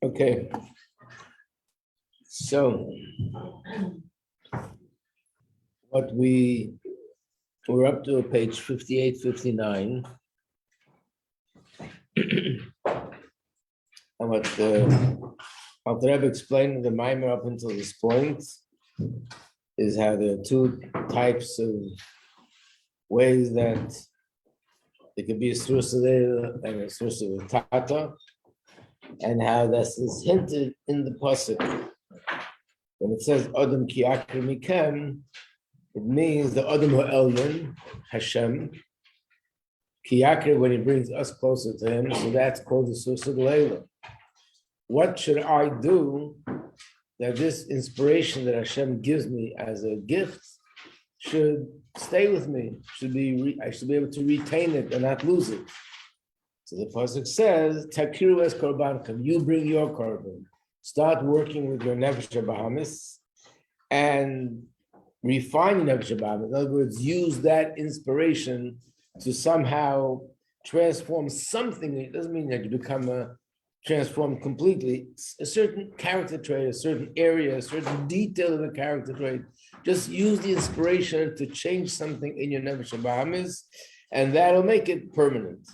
Okay. So what we're up to page 58, 59. And what Alter Rebbe explained the Mamar up until this point is how there are two types of ways that it could be a source of the and a source of the tata, and how this is hinted in the pasuk. When it says Adam ki Yakriv Mikem, it means the Adam Ha'elyon, Hashem, ki Yakriv, when he brings us closer to him, so that's called the source of the Leila. What should I do that this inspiration that Hashem gives me as a gift should stay with me? I should be able to retain it and not lose it. So the pasuk says, "Takiru es korbancham." You bring your korban. Start working with your nefesh habahamis and refine your nefesh habahamis. In other words, use that inspiration to somehow transform something. It doesn't mean that you become transformed completely. A certain character trait, a certain area, a certain detail of a character trait. Just use the inspiration to change something in your nefesh habahamis, and that'll make it permanent.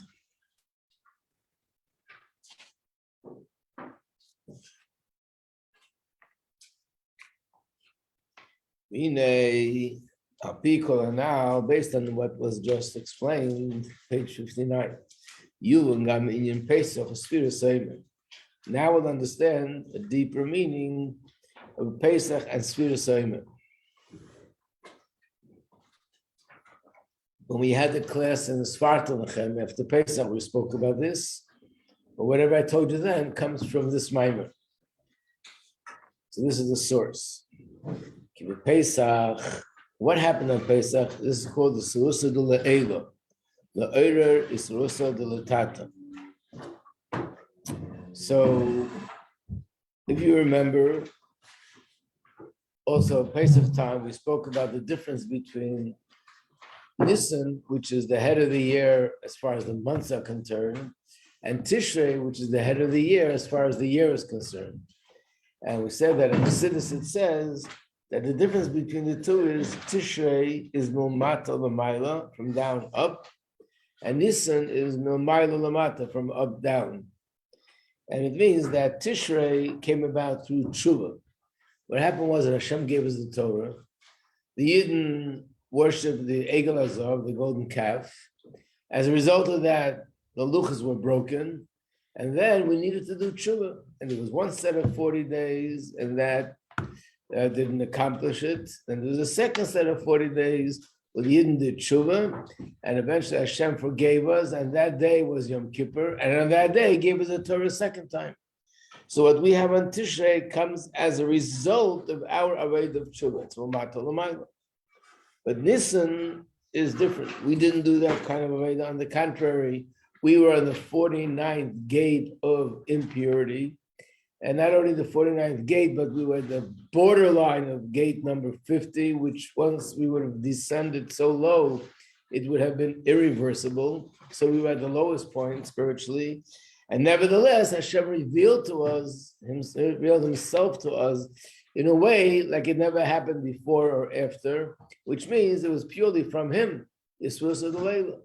Now, based on what was just explained, page 59. You and in Pesach, a spirit Seimer. Now we'll understand a deeper meaning of Pesach and spirit Seimer. When we had the class in the Svartalachem after Pesach, we spoke about this. But whatever I told you then comes from this Maimer. So this is the source. Pesach. What happened on Pesach? This is called the Serusa de Le'ela. The Iyar is Serusa de Le'tata. So, if you remember, also Pesach time, we spoke about the difference between Nisan, which is the head of the year as far as the months are concerned, and Tishrei, which is the head of the year as far as the year is concerned. And we said that in the Siddur it says that the difference between the two is Tishrei is Milmata Lamaila, from down up, and Nisan is Milmaila Lamata, from up down. And it means that Tishrei came about through Tshuva. What happened was that Hashem gave us the Torah. The Yidden worshipped the Egel Azov, the golden calf. As a result of that, the luchas were broken, and then we needed to do Tshuva. And there was one set of 40 days, and that didn't accomplish it. And there was a second set of 40 days where the Yidden did Tshuva, and eventually Hashem forgave us, and that day was Yom Kippur, and on that day He gave us the Torah a second time. So what we have on Tishrei comes as a result of our Aved of Tshuva. It's Mamar Tolamayla. But Nisan is different. We didn't do that kind of Aved. On the contrary, we were on the 49th gate of impurity. And not only the 49th gate, but we were at the borderline of gate number 50, which once we would have descended so low, it would have been irreversible. So we were at the lowest point spiritually. And nevertheless, Hashem revealed himself to us in a way like it never happened before or after, which means it was purely from him. This was the Leila.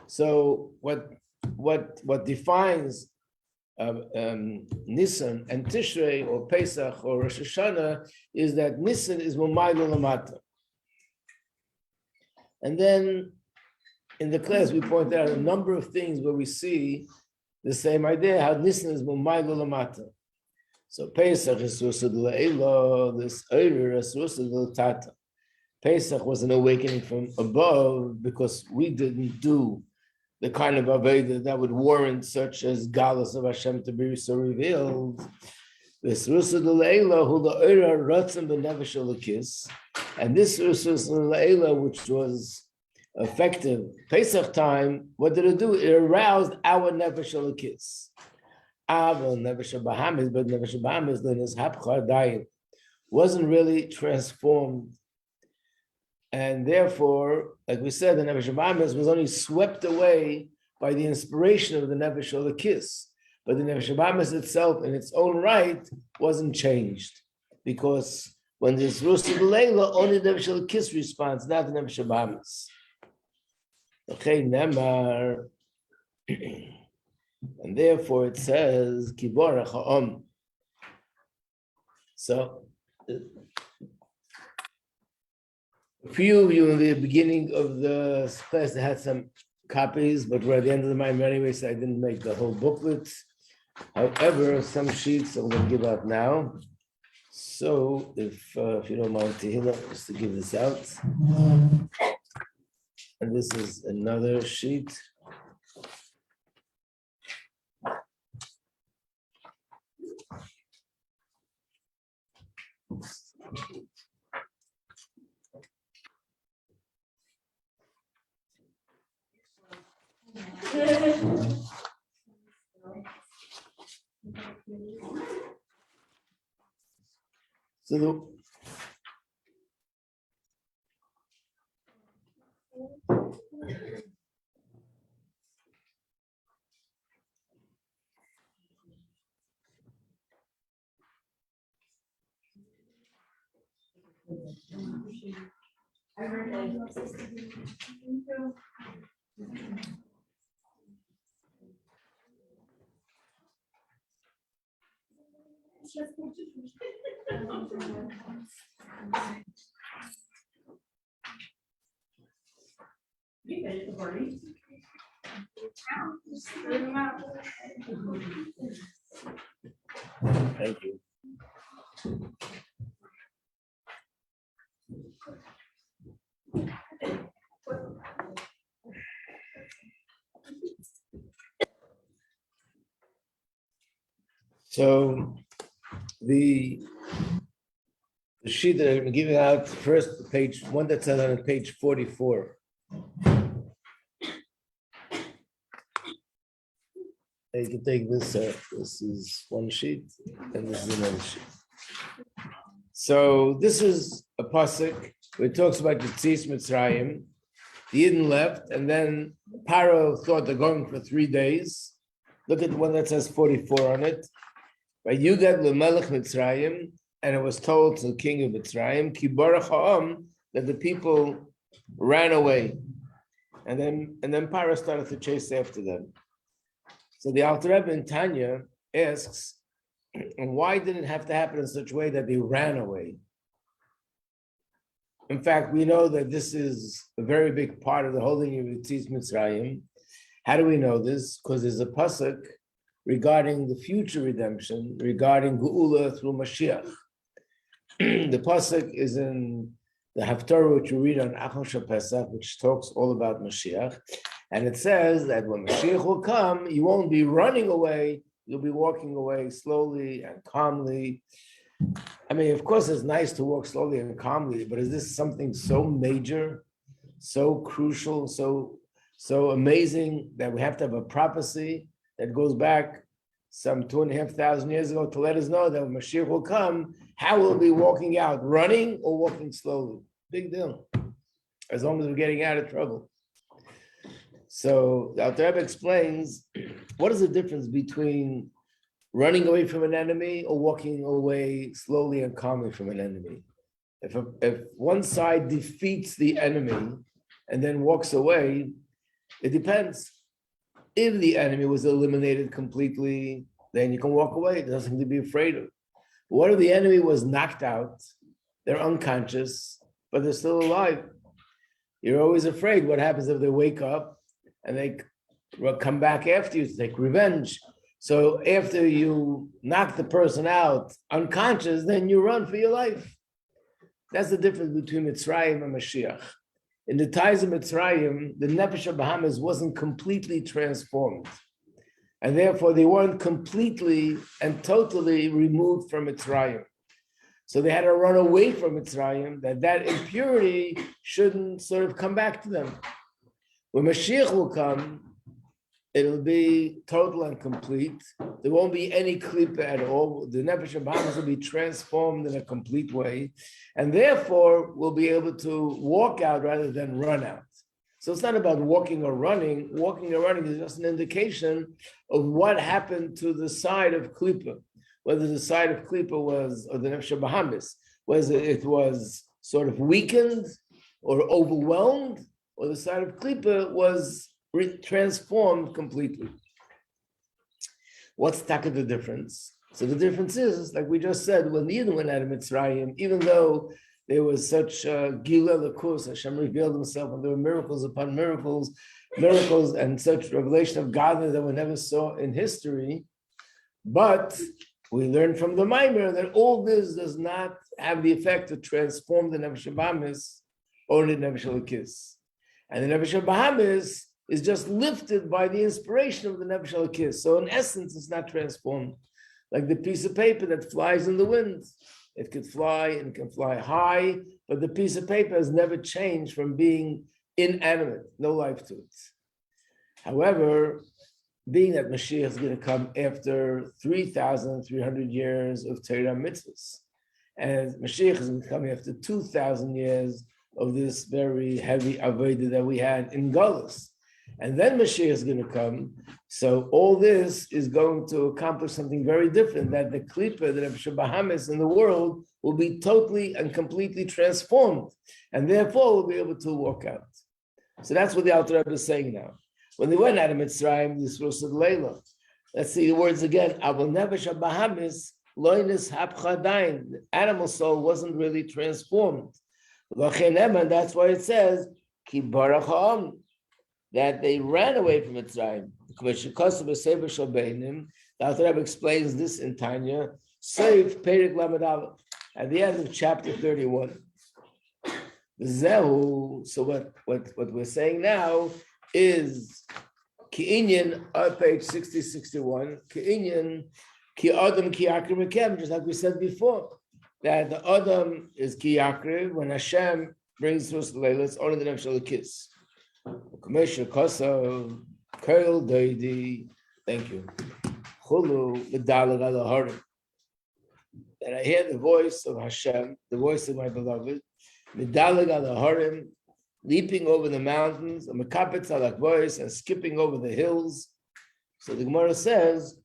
So what defines Nisan and Tishrei or Pesach or Rosh Hashanah is that Nisan is Mamayla Lamata. And then in the class we pointed out a number of things where we see the same idea, how Nisan is Mamayla Lamata. So Pesach is Rusa de Le'ela, this Iyar is Rusa de Le'tata. Pesach was an awakening from above because we didn't do the kind of Aveda that would warrant such as Galus of Hashem to be so revealed. This Rusa de Le'ela, who the Iyar Ratzim b'nefesh alakis, and this Rusa de Le'ela, which was effective Pesach time, what did it do? It aroused our nefesh alakis. Our nefesh habahamis, but nefesh habahamis then is hapchar dayin, wasn't really transformed. And therefore, like we said, the Nefesh Habahamis was only swept away by the inspiration of the Nefesh Elokis. But the Nefesh Habahamis itself, in its own right, wasn't changed. Because when there's Rusa B'Leila, only the Nefesh Elokis responds, not the Nefesh Habahamis. Okay, Nemar. And therefore it says, Kiborach Ha'om. So, a few of you in the beginning of the class had some copies, but we're at the end of the Mamar anyway, so I didn't make the whole booklet. However, some sheets I'm going to give out now. So, if you don't mind, Tehillah, just to give this out. And this is another sheet. So thank you. So the sheet that I'm giving out first, page one that's on page 44. You can take this. This is one sheet, and this is another sheet. So this is a pasuk where it talks about Yitzis Mitzrayim. The Yidden left, and then Paro thought they're going for 3 days. Look at the one that says 44 on it. By Yugad L'Melech Mitzrayim, and it was told to the king of Mitzrayim, Ki Barach Ha'am, that the people ran away, and then Paro started to chase after them. So the Alter Rebbe in Tanya asks, and why did it have to happen in such a way that they ran away? In fact, we know that this is a very big part of the holding of Yitzis Mitzrayim. How do we know this? Because there's a pasuk regarding the future redemption, regarding Geula through Mashiach. The pasuk is in the Haftarah, which we read on Achon Pesach, which talks all about Mashiach. And it says that when Mashiach will come, you won't be running away, you'll be walking away slowly and calmly. I mean, of course, it's nice to walk slowly and calmly, but is this something so major, so crucial, so amazing that we have to have a prophecy that goes back some 2,500 years ago to let us know that when Mashiach will come, how we'll be walking out, running or walking slowly? Big deal, as long as we're getting out of trouble. So the Alter Rebbe explains, what is the difference between running away from an enemy or walking away slowly and calmly from an enemy? If one side defeats the enemy and then walks away, it depends. If the enemy was eliminated completely, then you can walk away. There's nothing to be afraid of. What if the enemy was knocked out? They're unconscious, but they're still alive. You're always afraid. What happens if they wake up and they come back after you to take revenge? So after you knock the person out unconscious, then you run for your life. That's the difference between Mitzrayim and Mashiach. In the ties of Mitzrayim, the Nefesh Habahamis wasn't completely transformed. And therefore, they weren't completely and totally removed from Mitzrayim. So they had to run away from Mitzrayim, that impurity shouldn't sort of come back to them. When Mashiach will come, it'll be total and complete. There won't be any klipa at all. The Nefesh Habahamis will be transformed in a complete way. And therefore, we'll be able to walk out rather than run out. So it's not about walking or running. Walking or running is just an indication of what happened to the side of Klippa, whether the side of Klippa was, or the Nefesh Bahamis, whether it was sort of weakened or overwhelmed, or the side of Klippa was transformed completely. What's the difference? So the difference is, like we just said, when the Yidden went out of Mitzrayim, even though there was such Gila Lakus, Hashem revealed himself, and there were miracles upon miracles, and such revelation of godliness that we never saw in history. But we learned from the Mamar that all this does not have the effect to transform the Nefesh Bahamis or the Nefesh Elokis. And the Nefesh Bahamis is just lifted by the inspiration of the Nefesh Elokis. So in essence, it's not transformed. Like the piece of paper that flies in the wind. It could fly and can fly high, but the piece of paper has never changed from being inanimate, no life to it. However, being that Mashiach is going to come after 3,300 years of Torah mitzvahs, and Mashiach is going to come after 2,000 years of this very heavy avodah that we had in Galus. And then Mashiach is going to come. So all this is going to accomplish something very different, that the Klippa, the Nefesh Bahamis in the world will be totally and completely transformed. And therefore will be able to walk out. So that's what the Alter Rebbe is saying now. When they went out of Mitzrayim, this was the Leila. Let's see the words again. Abel Nefesh Bahamis, loinis hapchadain. The animal soul wasn't really transformed. And that's why it says, Ki barach ha'am, that they ran away from Mitzrayim. The Alter Rebbe explains this in Tanya, Seif Perik Lamed Aleph, at the end of chapter 31. So what we're saying now is Ki'inyan, page 60-61, Ki'inyan, Ki Adam Ki Yakriv Mikem, just like we said before, that the Adam is Ki Yakriv, when Hashem brings to us the Leila, it's only the Nefesh Elokis. Thank you. And I hear the voice of Hashem, the voice of my beloved, leaping over the mountains, and skipping over the hills. So the Gemara says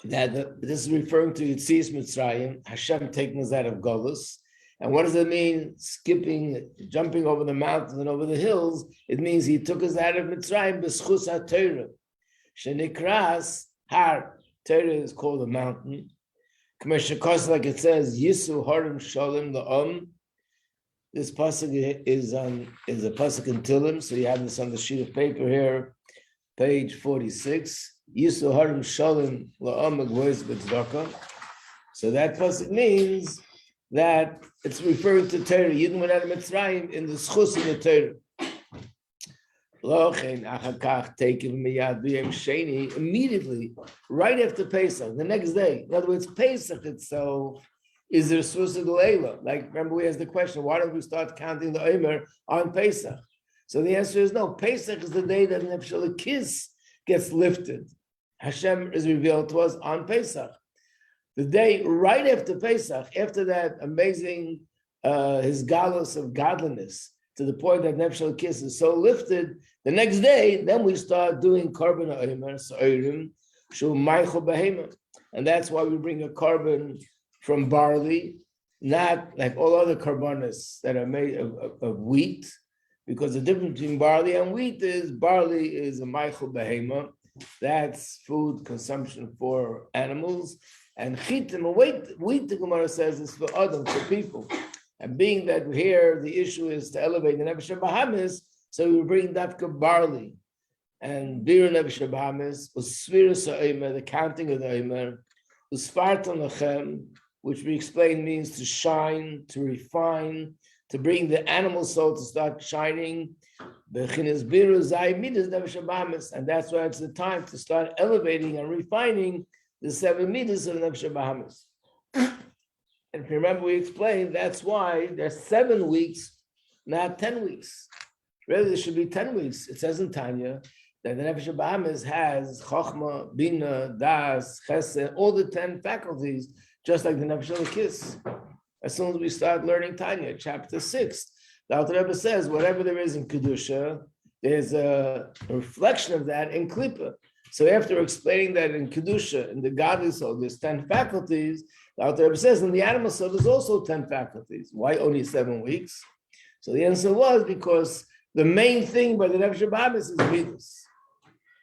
that this is referring to Yetzias Mitzrayim, Hashem taking us out of Golus. And what does it mean, skipping, jumping over the mountains and over the hills? It means he took us out of Mitzrayim, b'schus ha-Torah. Shenikras har, Torah is called a mountain. K'meshakos, like it says, Yisu harim shalom la'am. This pasuk is a pasuk in Tilim, so you have this on the sheet of paper here, page 46. Yisu harim shalom la'am agvois b'tzedakah. So that pasuk means that it's referring to Torah. Yidden went out of Mitzrayim in the schus of the Torah. Immediately, right after Pesach, the next day. In other words, Pesach itself is the schus of the Leila. Like, remember we asked the question, why don't we start counting the Omer on Pesach? So the answer is no. Pesach is the day that Nefesh Elokis gets lifted. Hashem is revealed to us on Pesach. The day right after Pesach, after that amazing his galus of godliness, to the point that Nefesh Elokis is so lifted, the next day, then we start doing korban omer, so'irim, shu maichu behema. And that's why we bring a korban from barley, not like all other korbanos that are made of wheat, because the difference between barley and wheat is barley is a maichu behema. That's food consumption for animals. And chitim, wheat, the Gemara says, is for Adam, for people. And being that here the issue is to elevate the Nefesh Bahamis, so we bring dafka barley. And bir Nefesh Bahamis, usviras ha'omer, the counting of the omer, usfartan lachem, which we explain means to shine, to refine, to bring the animal soul to start shining. Bechinas biru zay midas Nefesh Bahamis, and that's why it's the time to start elevating and refining the 7 midas of Nefesh Bahamis. And if you remember, we explained that's why there's 7 weeks, not 10 weeks. Really, there should be 10 weeks. It says in Tanya that the Nefesh Bahamis has Chochmah, Bina, Das, Chesed, all the 10 faculties, just like the Nefesh Elokis. As soon as we start learning Tanya, chapter 6, The Alter Rebbe says whatever there is in Kedusha, there's a reflection of that in Klippa. So after explaining that in Kedusha, in the godly soul, there's 10 faculties, the Alter Rebbe says in the animal soul, there's also 10 faculties. Why only 7 weeks? So the answer was because the main thing by the Nefesh Bahamis is Midas.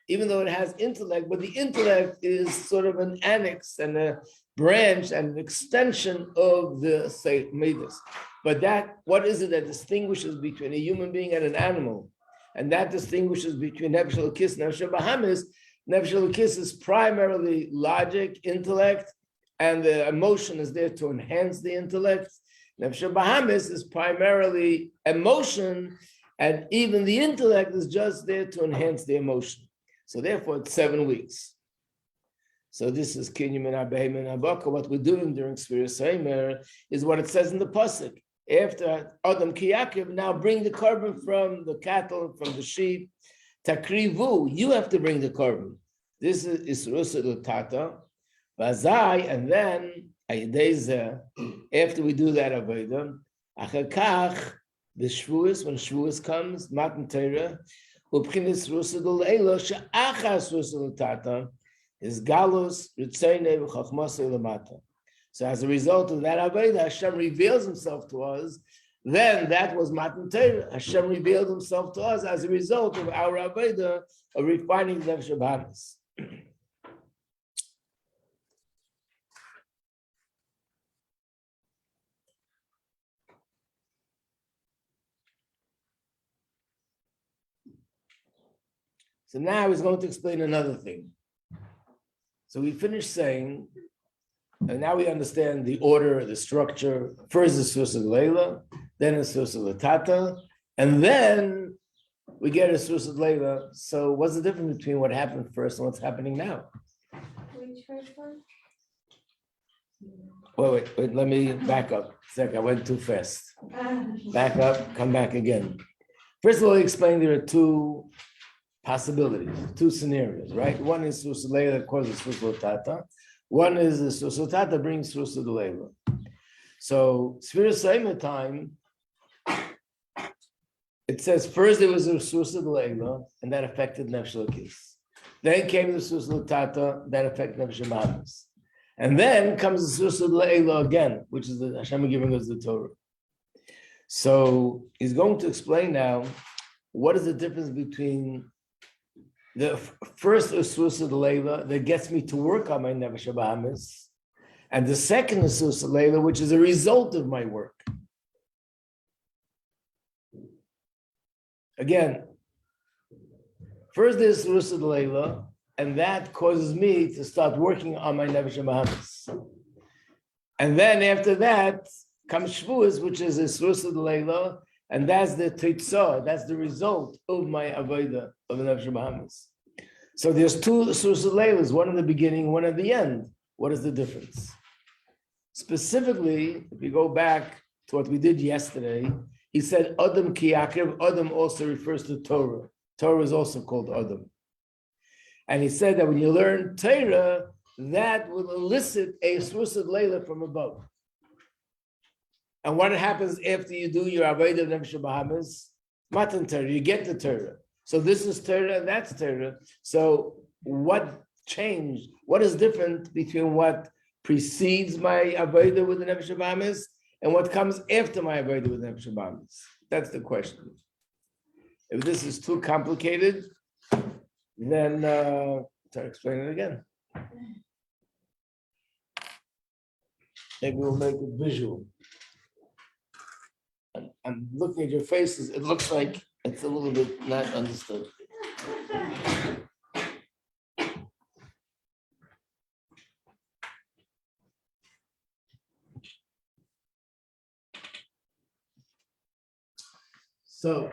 Even though it has intellect, but the intellect is sort of an annex and a branch and an extension of the say Midas. But that, what is it that distinguishes between a human being and an animal? And that distinguishes between Nefesh Elokis and Nefesh Bahamis. Nefesh Elokis is primarily logic, intellect, and the emotion is there to enhance the intellect. Nefesh Bahamis is primarily emotion, and even the intellect is just there to enhance the emotion. So therefore, it's 7 weeks. So this is Kinyum and Abeim and Abaka. What we're doing during Sfira Seimer is what it says in the pasuk. After Adam Ki Yakriv, now bring the carbon from the cattle, from the sheep. Takrivu, you have to bring the carbon. This is Isrusa Tata. Bazai, and then after we do that Avodah, Achakach, the Shavuos, when Shavuos comes, Matan Torah, Ubchinis Rusa D'Leila, She'achas Rusa Tata, is Galus, Ritzeinei, Chachmasei Lamata. So as a result of that Avodah, Hashem reveals himself to us. Then that was Matan Torah. Hashem revealed himself to us as a result of our Avodah of refining the Nefesh Bahamis. So now he's going to explain another thing. So we finished saying, and now we understand the order, the structure. First is Susa Leila, then is Susa Latata, and then we get a Susa Leila. So what's the difference between what happened first and what's happening now? Which first one? Wait, let me back up a second. I went too fast. Back up, come back again. First of all, he explained there are two possibilities, two scenarios, right? One is Susa Leila that causes Susa Latata. One is the Susa Latata brings Susa Leila. So, Sfira Seimer time, it says first there was a Susa Leila, and that affected Nefesh Elokis. Then came the Susa Latata, that affected Nefesh Bahamis. And then comes the Susa Leila again, which is the Hashem giving us the Torah. So, he's going to explain now what is the difference between the first Ususa Leila that gets me to work on my Nefesh Bahamis, and the second Ususa Leila, which is a result of my work. Again, first there's Ususa Leila, and that causes me to start working on my Nefesh Bahamis. And then after that comes Shavuos, which is Ususa Leila, and that's the Teitzah, that's the result of my Avodah of the Nefesh Bahamis. So there's two Susa Leilas, one in the beginning, one at the end. What is the difference? Specifically, if you go back to what we did yesterday, he said Adam Ki Yakriv. Adam also refers to Torah. Torah is also called Adam. And he said that when you learn Torah, that will elicit a Susa Leila from above. And what happens after you do your Avodah Nefesh Bahamis? Matan Torah, you get the Torah. So this is Torah and that's Torah. So what changed? What is different between what precedes my Avodah with the Nefesh Bahamis and what comes after my Avodah with the Nefesh Bahamis? That's the question. If this is too complicated, then try to explain it again. Maybe we'll make it visual. I'm looking at your faces. It looks like it's a little bit not understood. So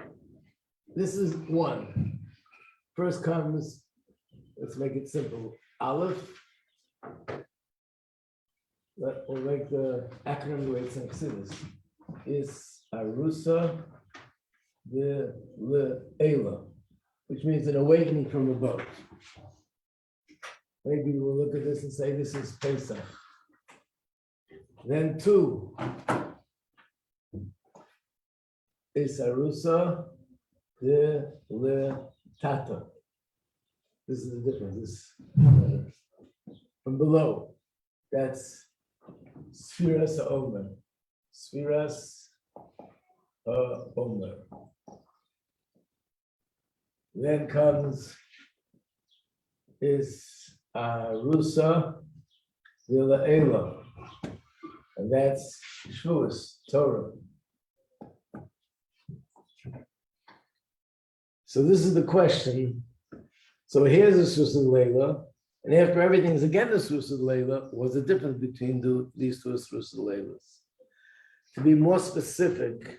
this is one. First comes, let's make it simple. Aleph. We'll make the acronym the way it's in Exodus. Is Arusa the Le'ela, which means an awakening from above. Maybe we'll look at this and say this is Pesach. Then two, Isarusa de le tata. This is the difference. This from below. That's Sfiras Omer. Sfiras Omer. Then comes is Rusa Vila Ela. And that's Shavuos, Torah. So this is the question. So here's the Susa Leila, and after everything is again the Susa Leila, what's the difference between these two Susa Leilas? To be more specific,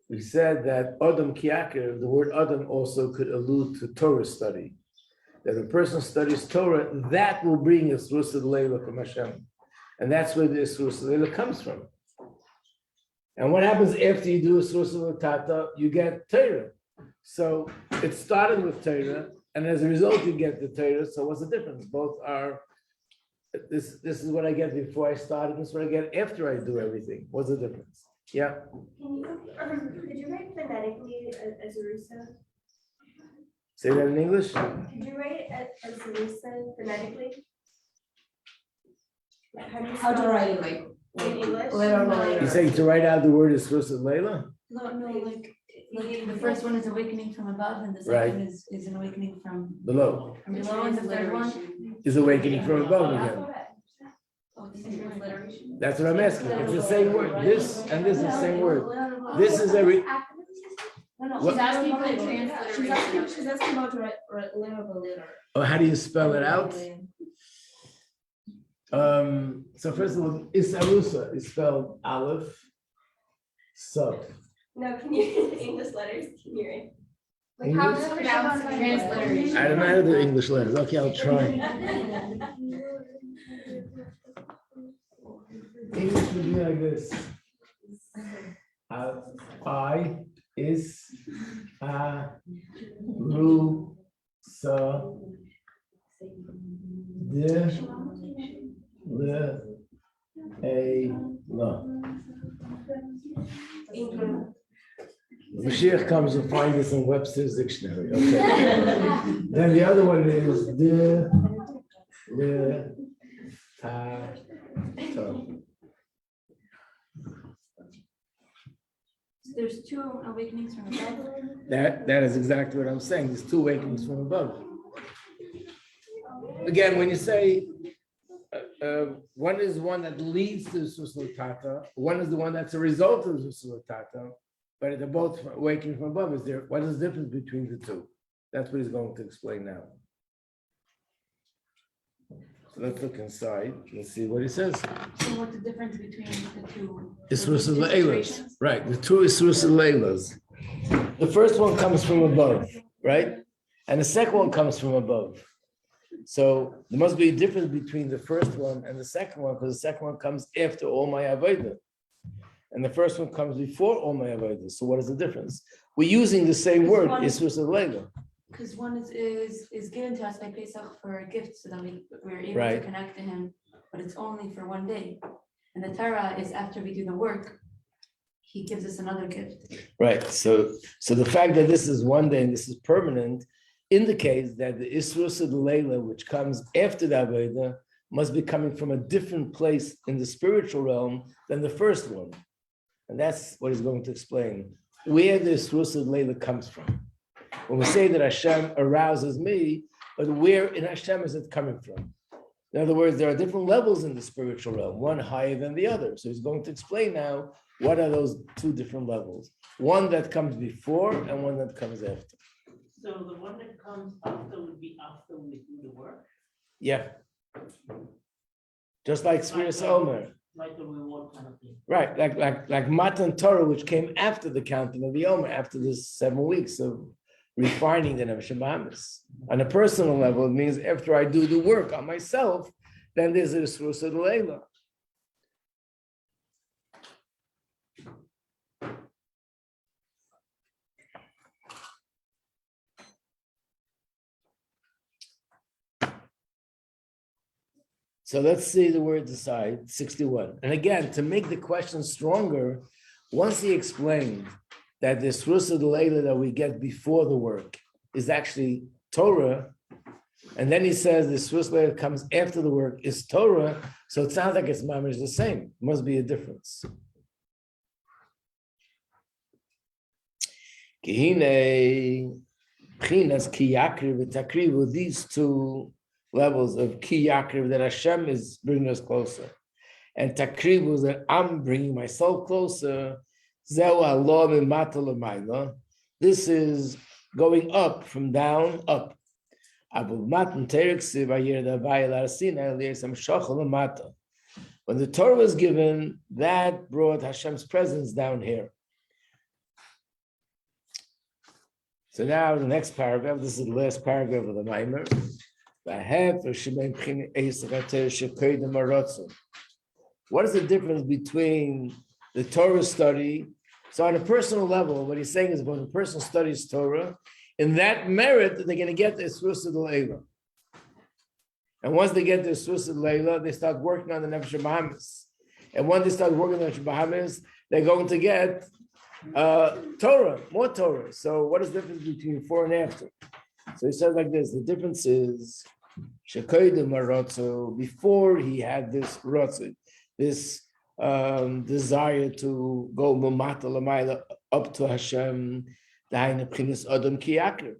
we said that Adam Kiakir, the word Adam also could allude to Torah study. That a person studies Torah, that will bring a Susa Leila from Hashem. And that's where the Susa Leila comes from. And what happens after you do a Susa Tata? You get Torah. So it started with Torah, and as a result, you get the Torah. So what's the difference? Both are, this is what I get before I start, and this is what I get after I do everything. What's the difference? Yeah? Could you write phonetically as Arusa? Say that in English? Could you write it as Arusa phonetically? Like How to write it, like in English? letter by letter. You saying to write out the word is Susa Leila? No, like the first one is awakening from above, and the second is an awakening from Below. below, and the third one Is awakening from above again. oh, this is transliteration. That's what I'm asking. It's the same word. This and this is the same word. This is every. No, What- she's asking for the transliteration. She's asking about to write letter by letter. Oh, how do you spell it out? So first of all, Isarusa is spelled Aleph, Sub. No, can you English letters? Can you write? Like how English? to pronounce Transliteration. I don't know how to do English letters. Okay, I'll try. English would be like this. I is a ru sa de le a la. Mashiach comes and finds this in Webster's dictionary. Okay. Then the other one is de le ta ta. There's two awakenings from above. That is exactly what I'm saying. There's two awakenings from above. Again, when you say one is one that leads to Susulatata, one is the one that's a result of Susulatata, but they're both awakening from above. What is the difference between the two? That's what he's going to explain now. So let's look inside. Let's see what he says. So what's the difference between the two? Isrus Leilas, right? The two Isrus Leilas. The first one comes from above, right? And the second one comes from above. So there must be a difference between the first one and the second one, because the second one comes after all my avodah, and the first one comes before all my avodah. So what is the difference? We're using the same word, Isrus Leila. Because one is given to us by Pesach for a gift, so that we're able Right. to connect to him, but it's only for one day. And the Torah is after we do the work, he gives us another gift. Right. So the fact that this is one day and this is permanent indicates that the Isrus Leila, which comes after the avodah, must be coming from a different place in the spiritual realm than the first one. And that's what he's going to explain, where the Isrus Leila comes from. When we say that Hashem arouses me, but where in Hashem is it coming from? In other words, there are different levels in the spiritual realm, one higher than the other. So he's going to explain now what are those two different levels. One that comes before and one that comes after. So the one that comes after would be after we do the work, Yeah. Just like Sfiras Omer. like the reward kind of thing. Right, like Matan Torah, which came after the counting of the Omer, after this 7 weeks of refining the Nefesh Bahamas. On a personal level, it means after I do the work on myself, then there's a Isrus Leila. So let's see the words aside, 61. And again, to make the question stronger, once he explained that this Rusa Leila that we get before the work is actually Torah, and then he says this Rusa Leila comes after the work is Torah, so it sounds like it's Mamar the same. Must be a difference. Kihine, Pchinas Ki Yakriv Takrivu, these two levels of Ki Yakriv that Hashem is bringing us closer, and Takrivu that I'm bringing myself closer. Zeu Allah Mimata L'mayla. This is going up from down up. When the Torah was given, that brought Hashem's presence down here. So now the next paragraph, this is the last paragraph of the Mamar. What is the difference between the Torah study? So on a personal level, what he's saying is when a person studies Torah, in that merit, they're going to get the Isrus Leila. And once they get the Isrus Leila, they start working on the Nefesh Bahamas. And once they start working on the Nefesh Bahamas, they're going to get Torah, more Torah. So what is the difference between before and after? So he says like this, the difference is before he had this rotzi, this desire to go mamata lamayla up to Hashem,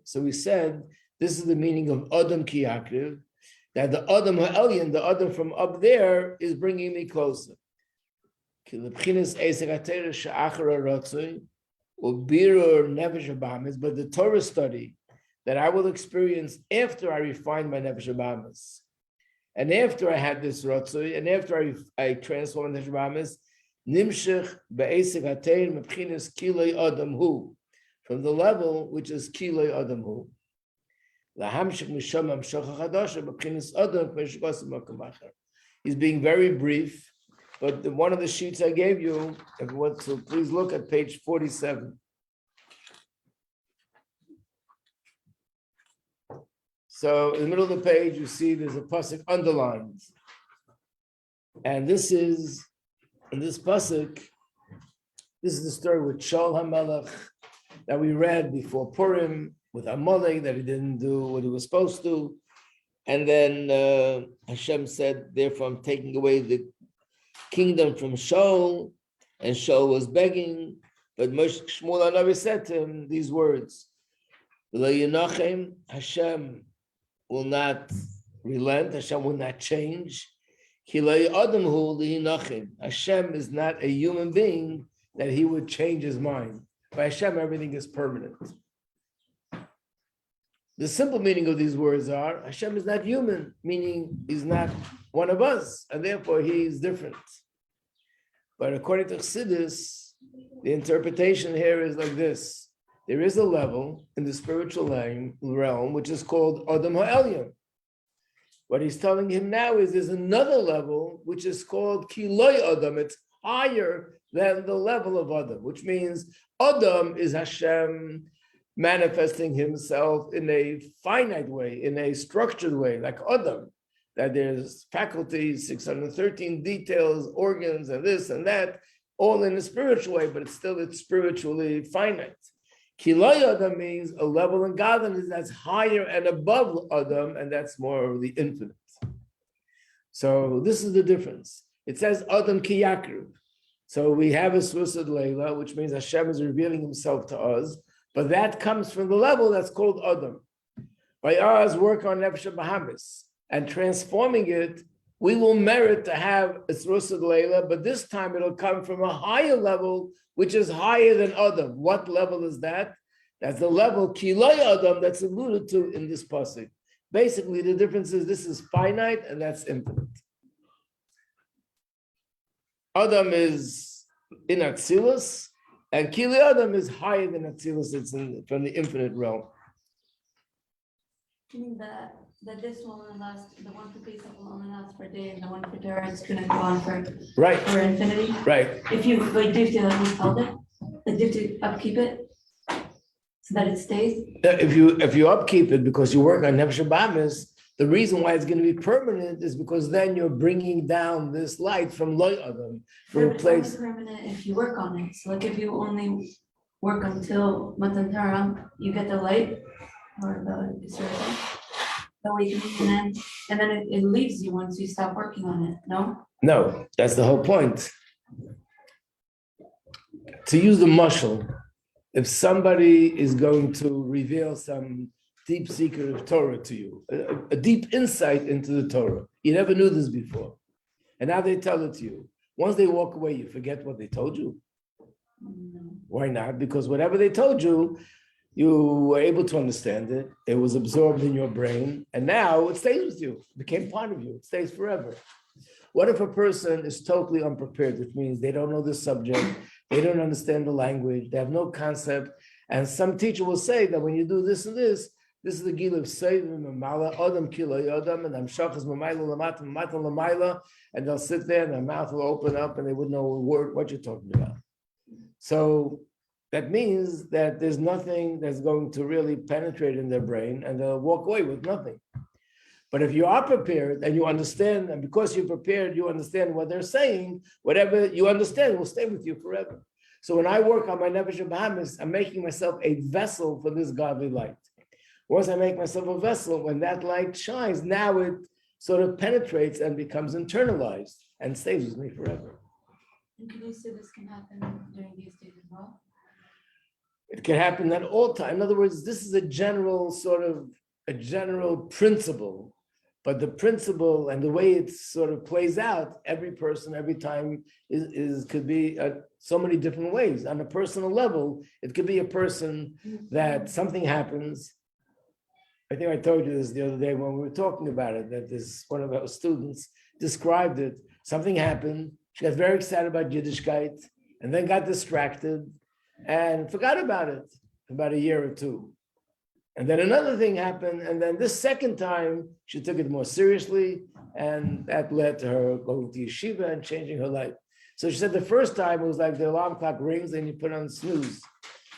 so we said this is the meaning of Adam ki Yakriv, that the Adam ha'elyon, the Adam from up there, is bringing me closer. But the Torah study that I will experience after I refine my nefesh habahamis, and after I had this rotzui, and after I transformed nefesh habahamis, nimshech be'esek hateir mepchinas kilei adam hu, from the level which is kilei adam hu. Lahamshech misham hamshacha chadasha mepchinas adam k'meshikosim makam acher. He's being very brief, but one of the sheets I gave you, if you want to, please look at page 47. So in the middle of the page, you see there's a pasuk underlined. And this is, in this pasuk, this is the story with Shaul HaMelech that we read before Purim, with Amalek, that he didn't do what he was supposed to. And then Hashem said, therefore I'm taking away the kingdom from Shaul, and Shaul was begging, but Shmuel HaNavi said to him these words, Hashem will not relent, Hashem will not change. Hashem is not a human being that he would change his mind. By Hashem, everything is permanent. The simple meaning of these words are, Hashem is not human, meaning he's not one of us, and therefore he is different. But according to Chassidus, the interpretation here is like this. There is a level in the spiritual realm which is called Adam Ha'elyon. What he's telling him now is there's another level which is called Kiloi Adam. It's higher than the level of Adam, which means Adam is Hashem manifesting himself in a finite way, in a structured way, like Adam, that there's faculties, 613 details, organs, and this and that, all in a spiritual way, but it's spiritually finite. Kiloi Adam means a level in godliness that's higher and above Adam, and that's more of the infinite. So this is the difference. It says Adam ki Yakriv. So we have a Susad Leila, which means Hashem is revealing himself to us, but that comes from the level that's called Adam. By us work on Nefesh Bahamis and transforming it, we will merit to have a Susad Leila, but this time it'll come from a higher level, which is higher than Adam. What level is that? That's the level Kiloi Adam that's alluded to in this pasuk. Basically, the difference is this is finite and that's infinite. Adam is in Atzilus, and Kiloi Adam is higher than Atzilus. It's from the infinite realm. You mean that this one will last, the one for Pesach will only last for a day, and the one for Torah is going to go on for infinity? Right. If you do you have to hold it, like do you have to upkeep it so that it stays? If you upkeep it because you work on Nefesh Bahamis, The reason why it's going to be permanent is because then you're bringing down this light from Lo Adam Yeah, from a but it's only place. permanent if you work on it. So like if you only work until Matan Torah, you get the light or the awakening, and then it leaves you once you stop working on it. No? No, that's the whole point. To use the mushal, if somebody is going to reveal some deep secret of Torah to you, a deep insight into the Torah, you never knew this before, and now they tell it to you. Once they walk away, you forget what they told you. Why not? Because whatever they told you, you were able to understand it. It was absorbed in your brain, and now it stays with you. It became part of you. It stays forever. What if a person is totally unprepared, which means they don't know the subject, they don't understand the language, they have no concept, and some teacher will say that when you do this and this is the gil of Seivim and Mala, Adam Kilo Yodam, and Amshachas Mamayla Lamata Mamata Lamayla, and they'll sit there and their mouth will open up and they wouldn't know a word what you're talking about. So that means that there's nothing that's going to really penetrate in their brain, and they'll walk away with nothing. But if you are prepared and you understand, and because you're prepared, you understand what they're saying, whatever you understand will stay with you forever. So when I work on my Nefesh Bahamis, I'm making myself a vessel for this godly light. Once I make myself a vessel, when that light shines, now it sort of penetrates and becomes internalized and stays with me forever. And can you say this can happen during these days as well? It can happen at all times. In other words, this is a general principle, but the principle and the way it sort of plays out, every person, every time could be so many different ways. On a personal level, it could be a person that something happens. I think I told you this the other day when we were talking about it, that this one of our students described it. Something happened. She got very excited about Yiddishkeit and then got distracted and forgot about it for about a year or two. And then another thing happened, and then this second time, she took it more seriously, and that led to her going to yeshiva and changing her life. So she said the first time it was like the alarm clock rings and you put on snooze.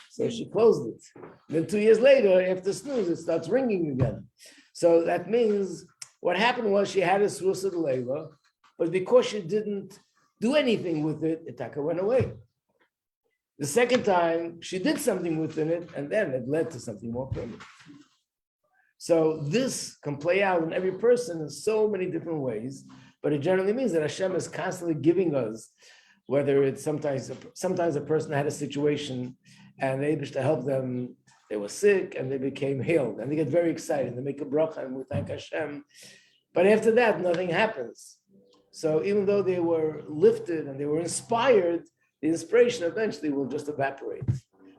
So she closed it. Then 2 years later, after snooze, it starts ringing again. So that means what happened was she had a suicide labor, but because she didn't do anything with it, Itaka went away. The second time, she did something within it, and then it led to something more permanent. So this can play out in every person in so many different ways, but it generally means that Hashem is constantly giving us, whether it's sometimes a person had a situation and they able to help them, they were sick and they became healed, and they get very excited, they make a bracha and we thank Hashem. But after that, nothing happens. So even though they were lifted and they were inspired, the inspiration eventually will just evaporate.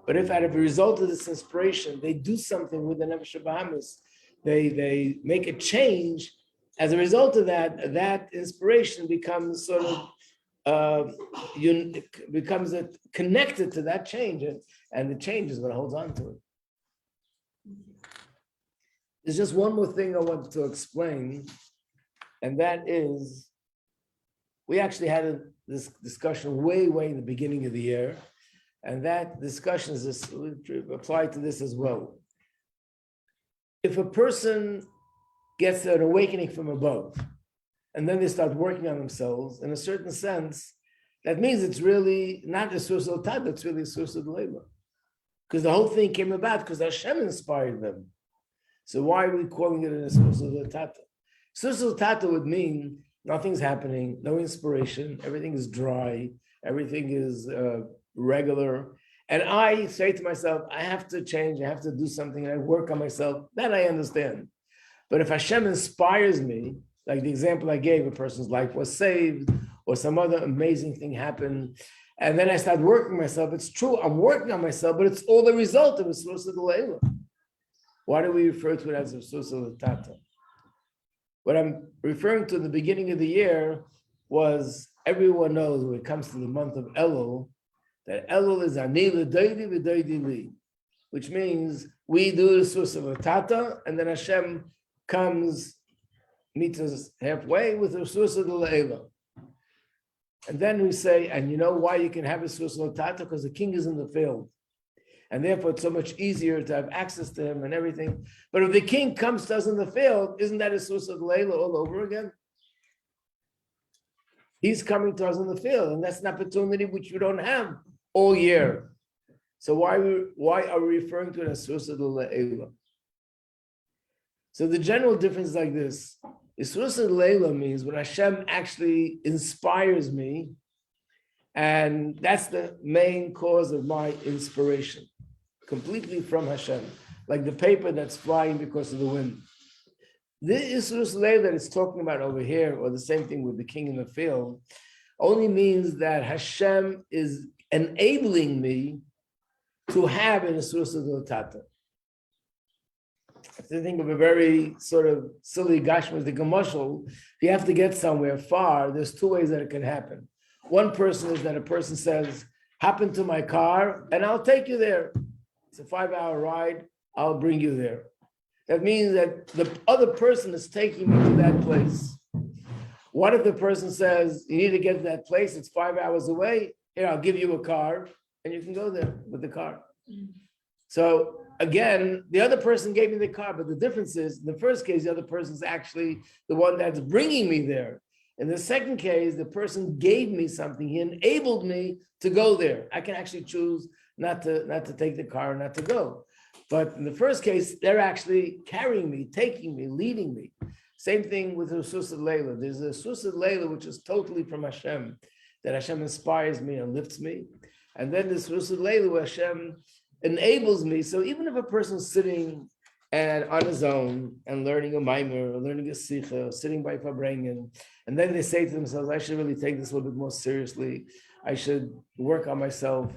But if out of a result of this inspiration, they do something with the Nefesh Bahamis, they make a change, as a result of that, that inspiration becomes sort of, connected to that change, and the change is what holds on to it. There's just one more thing I want to explain, and that is, we actually had this discussion way in the beginning of the year, and that discussion is applied to this as well. If a person gets an awakening from above, and then they start working on themselves, in a certain sense, that means it's really not a source of tata, it's really a source of labor. Because the whole thing came about because Hashem inspired them. So why are we calling it a source of tata? Source of tata would mean nothing's happening, no inspiration, everything is dry, everything is regular. And I say to myself, I have to change, I have to do something, and I work on myself. That I understand. But if Hashem inspires me, like the example I gave, a person's life was saved, or some other amazing thing happened, and then I start working on myself, it's true, I'm working on myself, but it's all the result of a source of the Leila. Why do we refer to it as a source of the Tata? What I'm referring to in the beginning of the year was, everyone knows when it comes to the month of Elul, that Elul is Ani L'Doidi V'Doidi Li, which means we do the source of the Tata, and then Hashem comes, meets us halfway with the source of the Leila. And then we say, and you know why you can have a source of the Tata? Because the king is in the field. And therefore, it's so much easier to have access to him and everything. But if the king comes to us in the field, isn't that a source of Layla all over again? He's coming to us in the field, and that's an opportunity which we don't have all year. So why are we referring to it as source of Layla? So the general difference is like this. Source of Layla means when Hashem actually inspires me, and that's the main cause of my inspiration, completely from Hashem, like the paper that's flying because of the wind. This Isrus Leil that it's talking about over here, or the same thing with the king in the field, only means that Hashem is enabling me to have an Isrus Tata. If you think of a very sort of silly gashmistic emotional, if you have to get somewhere far, there's two ways that it can happen. One person is that a person says, hop into my car and I'll take you there. It's a 5-hour ride, I'll bring you there. That means that the other person is taking me to that place. What if the person says, you need to get to that place, it's 5 hours away, here, I'll give you a car, and you can go there with the car. So again, the other person gave me the car, but the difference is, in the first case, the other person is actually the one that's bringing me there. In the second case, the person gave me something, he enabled me to go there. I can actually choose not to take the car, not to go. But in the first case, they're actually carrying me, taking me, leading me. Same thing with the Susad Leila. There's a Susad Leila which is totally from Hashem, that Hashem inspires me and lifts me. And then this Susad Leila where Hashem enables me. So even if a person's sitting and on his own and learning a Mamar, or learning a Sikha, sitting by Fabrengen, and then they say to themselves, I should really take this a little bit more seriously. I should work on myself.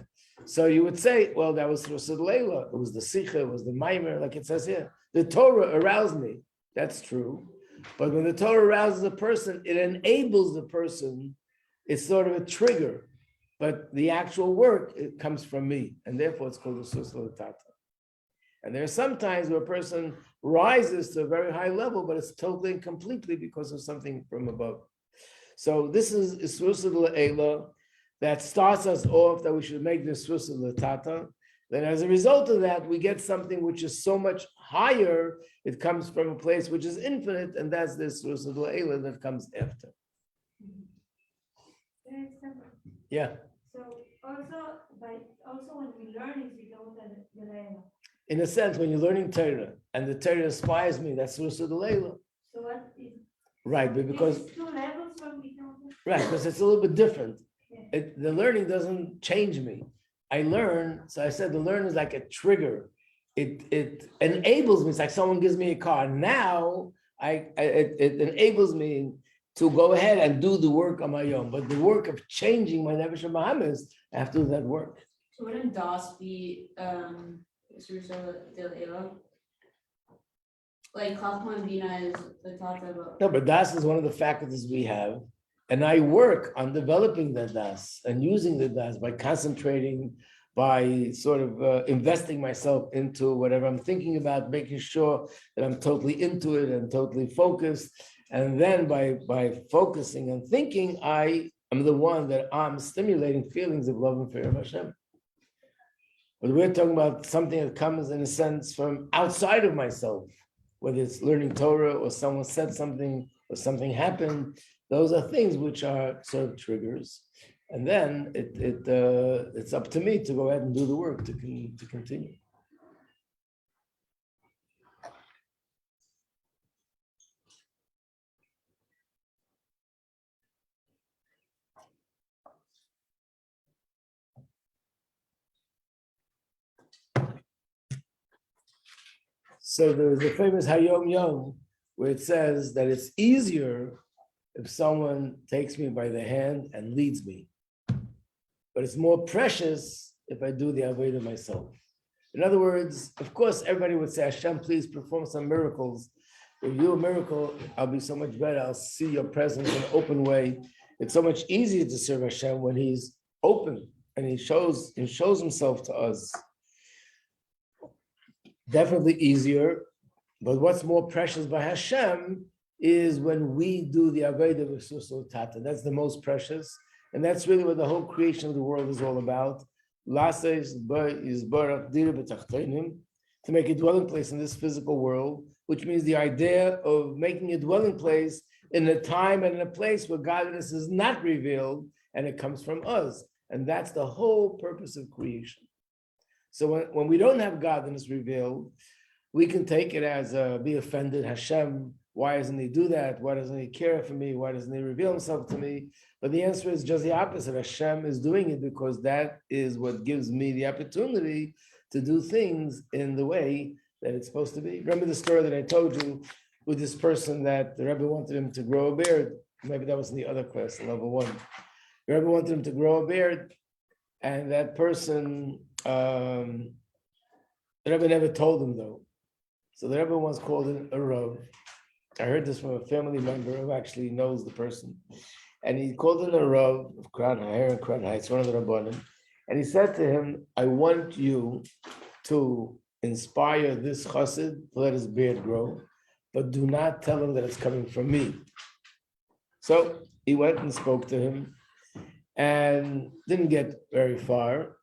So you would say, well, that was Rusad Leila. It was the Sikha, it was the Mamar, like it says here. The Torah aroused me. That's true. But when the Torah arouses a person, it enables the person. It's sort of a trigger. But the actual work, it comes from me. And therefore, it's called the Susla Tata. And there are some times where a person rises to a very high level, but it's totally and completely because of something from above. So this is Rusad Leila. That starts us off that we should make this Susad Latata. Then as a result of that, we get something which is so much higher. It comes from a place which is infinite, and that's this Susad Leila that comes after. Yeah. So also when we learn it, we don't the Leila. In a sense, when you're learning Torah, and the Torah inspires me, that's Susad Leila. So what is Right, but because two levels when we don't right, because it's a little bit different. The learning doesn't change me. I learn, so I said the learn is like a trigger. It enables me. It's like someone gives me a car. Now it enables me to go ahead and do the work on my own. But the work of changing my Nefesh HaMahamis, I have to do that work. So wouldn't DOS be Sursa Del Ela? Like Chachma Bina is the Tata about. No, but Das is one of the faculties we have. And I work on developing the Das and using the Das by concentrating, by sort of investing myself into whatever I'm thinking about, making sure that I'm totally into it and totally focused. And then by focusing and thinking, I am the one that I'm stimulating feelings of love and fear of Hashem. But we're talking about something that comes in a sense from outside of myself, whether it's learning Torah or someone said something or something happened. Those are things which are sort of triggers, and then it's up to me to go ahead and do the work to continue. So there's the famous Hayom Yom, where it says that it's easier if someone takes me by the hand and leads me. But it's more precious if I do the Avodah myself. In other words, of course, everybody would say, Hashem, please perform some miracles. If you do a miracle, I'll be so much better. I'll see your presence in an open way. It's so much easier to serve Hashem when he's open and he shows himself to us. Definitely easier. But what's more precious by Hashem is when we do the Avodah V'Susot Tata. That's the most precious. And that's really what the whole creation of the world is all about. to make a dwelling place in this physical world, which means the idea of making a dwelling place in a time and in a place where godliness is not revealed and it comes from us. And that's the whole purpose of creation. So when we don't have godliness revealed, we can take it as be offended. Hashem, why doesn't he do that? Why doesn't he care for me? Why doesn't he reveal himself to me? But the answer is just the opposite. Hashem is doing it because that is what gives me the opportunity to do things in the way that it's supposed to be. Remember the story that I told you with this person that the Rebbe wanted him to grow a beard? Maybe that was in the other class, level 1. The Rebbe wanted him to grow a beard, and that person, the Rebbe never told him though. So the Rebbe once called in a Rav. I heard this from a family member who actually knows the person. And he called in a Rav of Crown High, Crown Heights, one of the Rabbanim. And he said to him, I want you to inspire this chassid to let his beard grow, but do not tell him that it's coming from me. So he went and spoke to him and didn't get very far.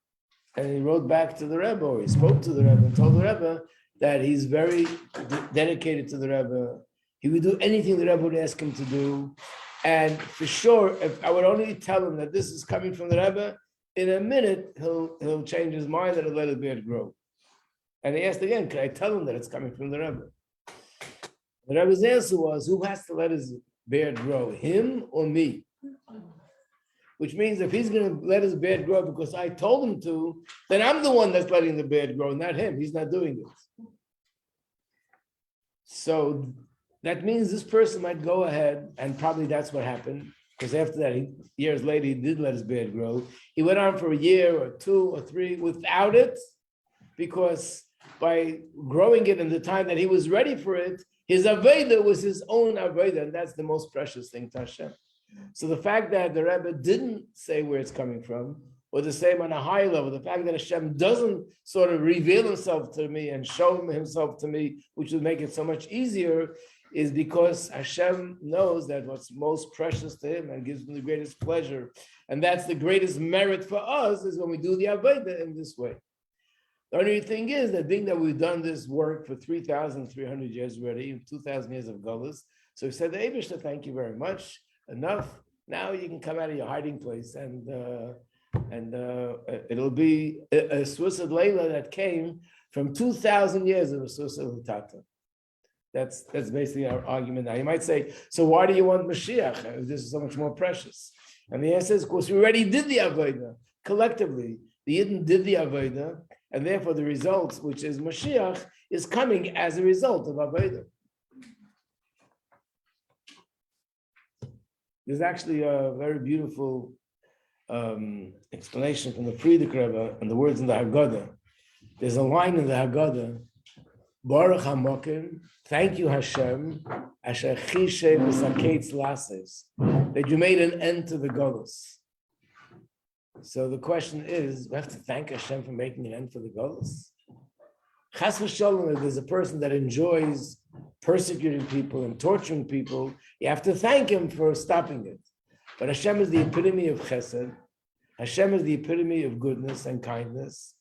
And he wrote back to the Rebbe, or he spoke to the Rebbe and told the Rebbe that he's very dedicated to the Rebbe. He would do anything the Rebbe would ask him to do. And for sure, if I would only tell him that this is coming from the Rebbe, in a minute, he'll change his mind and he'll let his beard grow. And he asked again, can I tell him that it's coming from the Rebbe? The Rebbe's answer was, who has to let his beard grow, him or me? Which means if he's going to let his beard grow because I told him to, then I'm the one that's letting the beard grow, not him. He's not doing it. So that means this person might go ahead, and probably that's what happened, because after that, years later, he did let his beard grow. He went on for a year or 2 or 3 without it, because by growing it in the time that he was ready for it, his Aveda was his own Aveda, and that's the most precious thing to Hashem. So the fact that the Rebbe didn't say where it's coming from, or the same on a high level, the fact that Hashem doesn't sort of reveal himself to me and show himself to me, which would make it so much easier, is because Hashem knows that what's most precious to him and gives him the greatest pleasure. And that's the greatest merit for us, is when we do the Avodah in this way. The only thing is, the thing that we've done this work for 3,300 years already, 2,000 years of Gullus. So he said, the Eibishter, thank you very much. Enough. Now you can come out of your hiding place, and it'll be a Suicide Leila that came from 2,000 years of a Suicide Latata. That's basically our argument now. You might say, so why do you want Mashiach? This is so much more precious. And the answer is, of course, we already did the Avodah collectively. The Yidden did the Avodah, and therefore the results, which is Mashiach, is coming as a result of Avodah. There's actually a very beautiful explanation from the Friedrich Rebbe and the words in the Haggadah. There's a line in the Haggadah, Baruch HaMokim, thank you Hashem, Asher Chishe B'Saketz Lases, that you made an end to the Golus. So the question is, we have to thank Hashem for making an end to the Golus. Chas v'sholom, if there's a person that enjoys persecuting people and torturing people, you have to thank him for stopping it. But Hashem is the epitome of chesed. Hashem is the epitome of goodness and kindness.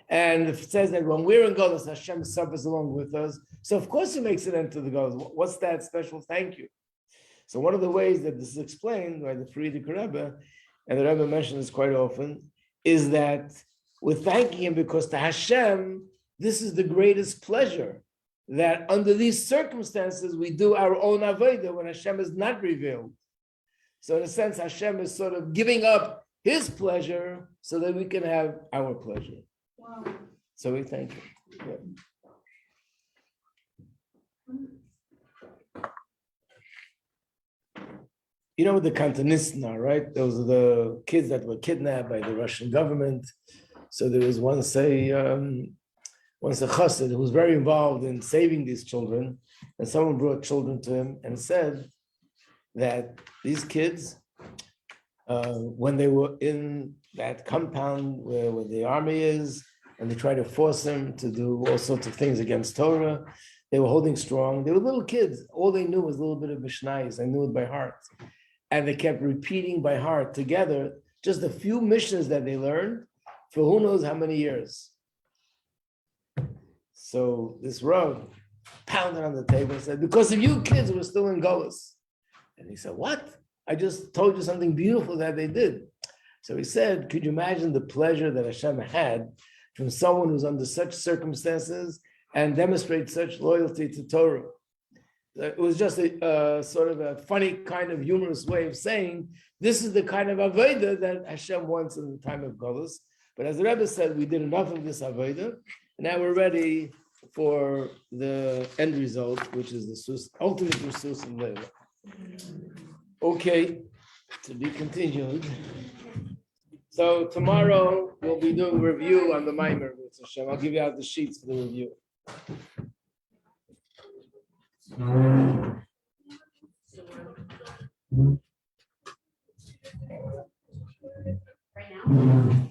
And it says that when we're in Golus, Hashem suffers along with us. So of course he makes an end to the Golus. What's that special thank you? So one of the ways that this is explained by the Friedrich Rebbe, and the Rebbe mentions this quite often, is that we're thanking him because to Hashem, this is the greatest pleasure, that under these circumstances, we do our own Avodah when Hashem is not revealed. So in a sense, Hashem is sort of giving up his pleasure so that we can have our pleasure. Wow. So we thank him. Yeah. You know what the Cantonists are, right? Those are the kids that were kidnapped by the Russian government. So there was once a chassid who was very involved in saving these children, and someone brought children to him and said that these kids, when they were in that compound where the army is, and they tried to force them to do all sorts of things against Torah, they were holding strong. They were little kids. All they knew was a little bit of Mishnayos. They knew it by heart. And they kept repeating by heart together just a few missions that they learned for who knows how many years. So this Rav pounded on the table and said, because of you kids, we're still in Golis. And he said, what? I just told you something beautiful that they did. So he said, could you imagine the pleasure that Hashem had from someone who's under such circumstances and demonstrates such loyalty to Torah? It was just a sort of a funny kind of humorous way of saying, this is the kind of avodah that Hashem wants in the time of Golos. But as the Rebbe said, we did enough of this avodah, and now we're ready for the end result, which is the ultimate Rusus and Leila. Okay, to be continued. So tomorrow we'll be doing a review on the Mamar. I'll give you out the sheets for the review. Right now?